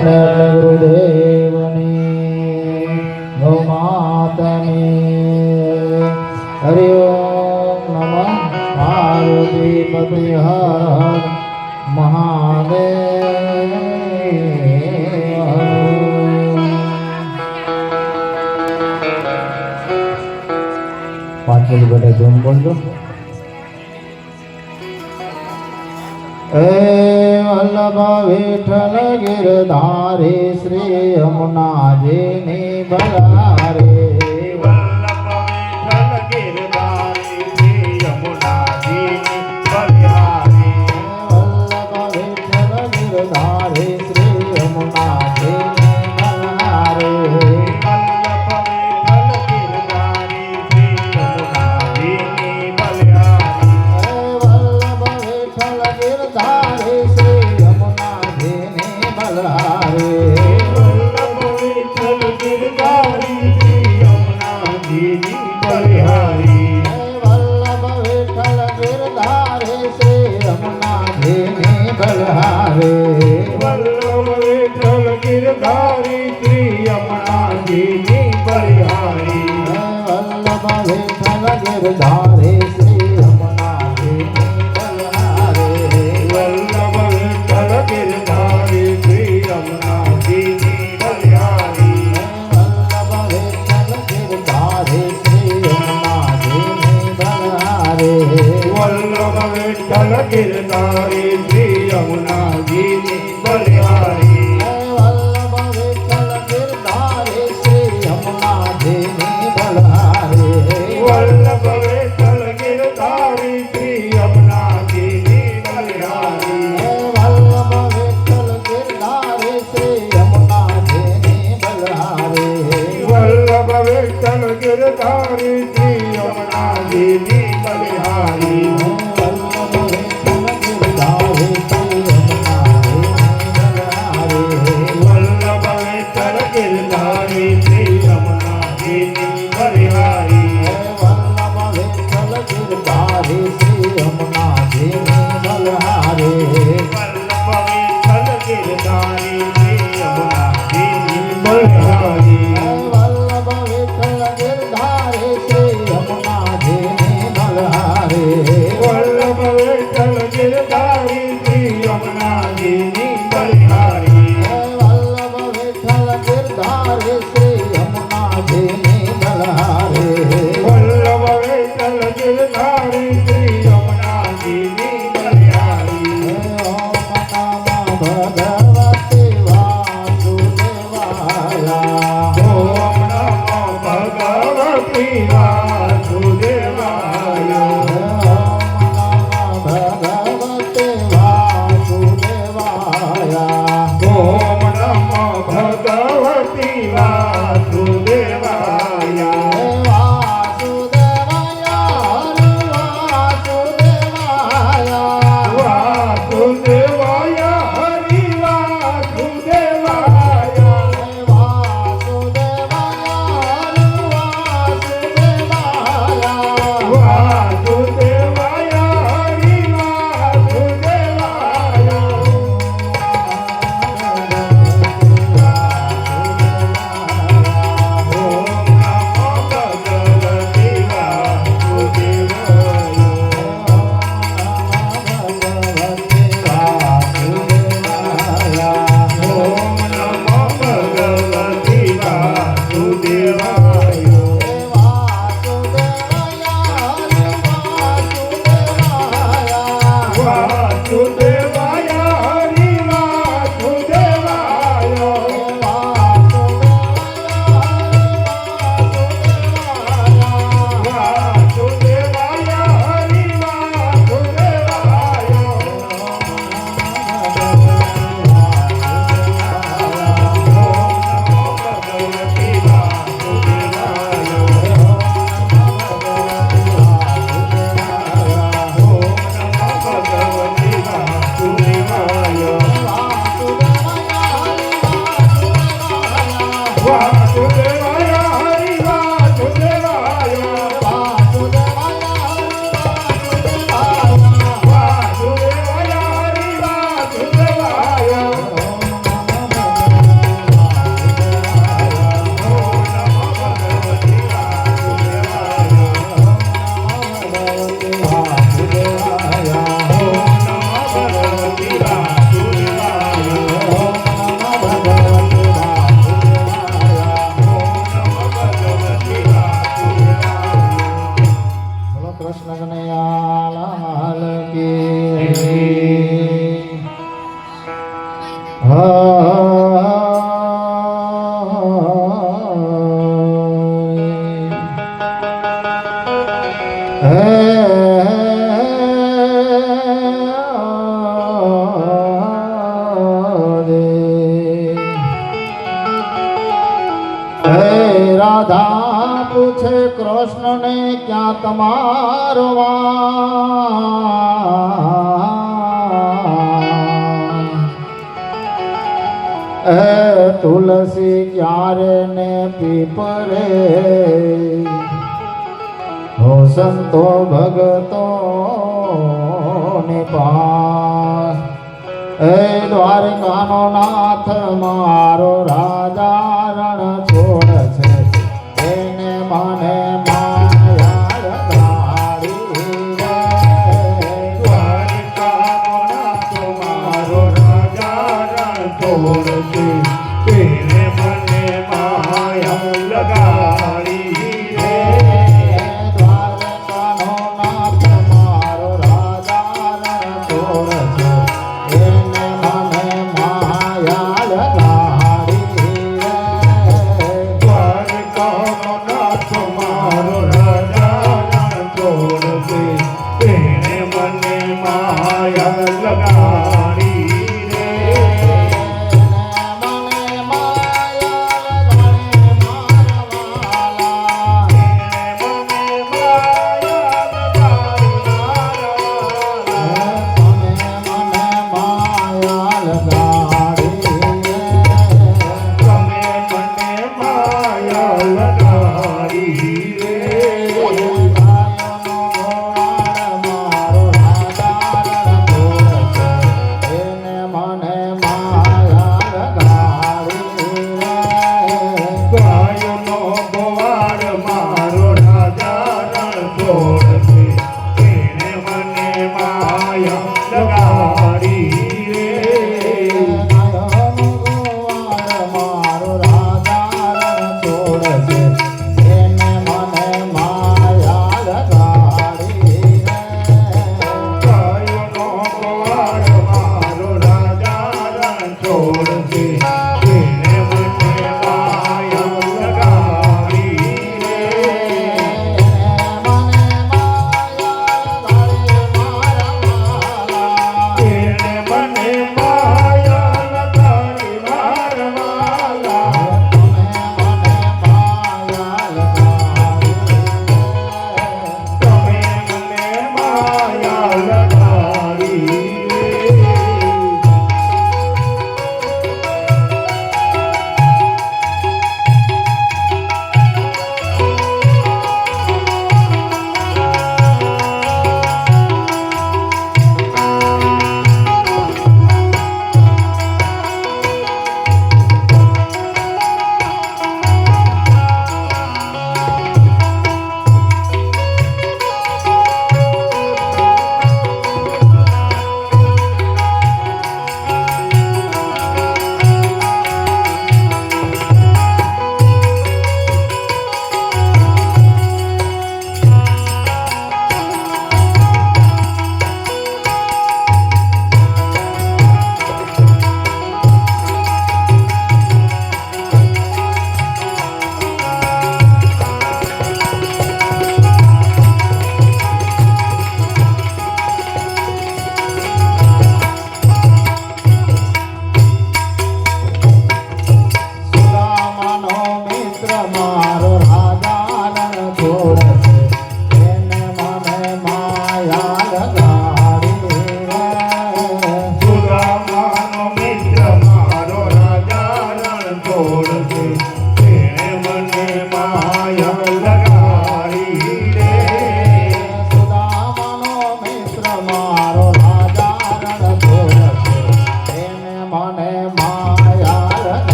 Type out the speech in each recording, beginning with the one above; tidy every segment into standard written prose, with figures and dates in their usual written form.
गुरुदेवने गौमातने हरि ओम नमः पार्वतीपते हर हर महादेव। पांच मिनट बेटा जोन बोल दो। वल्लभ विठ्ठल गिरधारी श्री यमुनाजी ने बलारे। वल्लभ विठ्ठल गिरधारी श्री यमुनाजी ने बलिहारी। वल्लभ विठ्ठल गिरधारी श्री यमुनाजी ने बलारे। वल्लभ विठ्ठल गिरधारी श्री यमुनाजी ने बलिहारी। वल्लभ विठ्ठल गिरधारी श्री यमुनाजी ने बलारे। वल्लभ विठ्ठल गिरधारी श्री यमुनाजी ने बलिहारी। वल्लभ विठ्ठल गिरधारी श्री यमुनाजी ने बलहारे। वल्लभ विठ्ठल गिरधारी श्री यमुनाजी ने बलिहारी। वल्लभ विठ्ठल गिरधारी श्री यमुनाजी ने बलहारे। वल्लभ विठ्ठल गिरधारी श्री यमुनाजी ने बलिहारी। वल्लभ विठ्ठल गिरधारी श्री यमुनाजी ने बलहारे। वल्लभ विठ्ठल गिरधारी श्री यमुनाजी ने बलिहारी। वल्लभ विठ्ठल गिरधारी श्री यमुनाजी ने बलहारे। वल्लभ विठ्ठल गिरधारी श्री यमुनाजी ने बलिहारी। वल्लभ विठ्ठल गिरधारी श्री यमुनाजी ने बलहारे। वल्लभ विठ्ठल गिरधारी श्री यमुनाजी ने बलिहारी। वल्लभ विठ्ठल गिरधारी श्री यमुनाजी ने बलहारे। वल्लभ विठ्ठल गिरधारी श्री यमुनाजी ने बलिहारी। वल्लभ विठ्ठल गिरधारी श्री यमुनाजी ने बलहारे। वल्लभ विठ्ठल गिरधारी श्री यमुनाजी ने बलिहारी। वल्लभ विठ्ठल गिरधारी श्री यमुनाजी ने बलहारे। वल्लभ विठ्ठल गिरधारी श्री यमुनाजी ने बलिहारी। वल्लभ विठ्ठल गिरधारी श्री यमुनाजी ने बलहारे। वल्लभ विठ्ठल गिरधारी श्री यमुनाजी ने बलिहारी। ओम नमो भगवते वासुदेवाय। રાધા પૂછે કૃષ્ણ ને ક્યાં તમારો તુલસી ક્યારે ને પીપરે હો સંતો ભગતો ને પાસ દ્વારકાનો નાથ મારો રાજા રણ છોડ છે એને મને માયા લગાડી દ્વારકાનો નાથ મારો રાજા રણ છોડ છે તેને મને માયા લગાડી રે દ્વારકાનો નાથ મારો રાજા રણ છોડ છે એને મને માયા લગાડી દ્વારકાનો નાથ મારો રાજા રણ છોડ છે તેને મને માયા લગાડી રે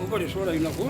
ઉપર સોડાવી નાખો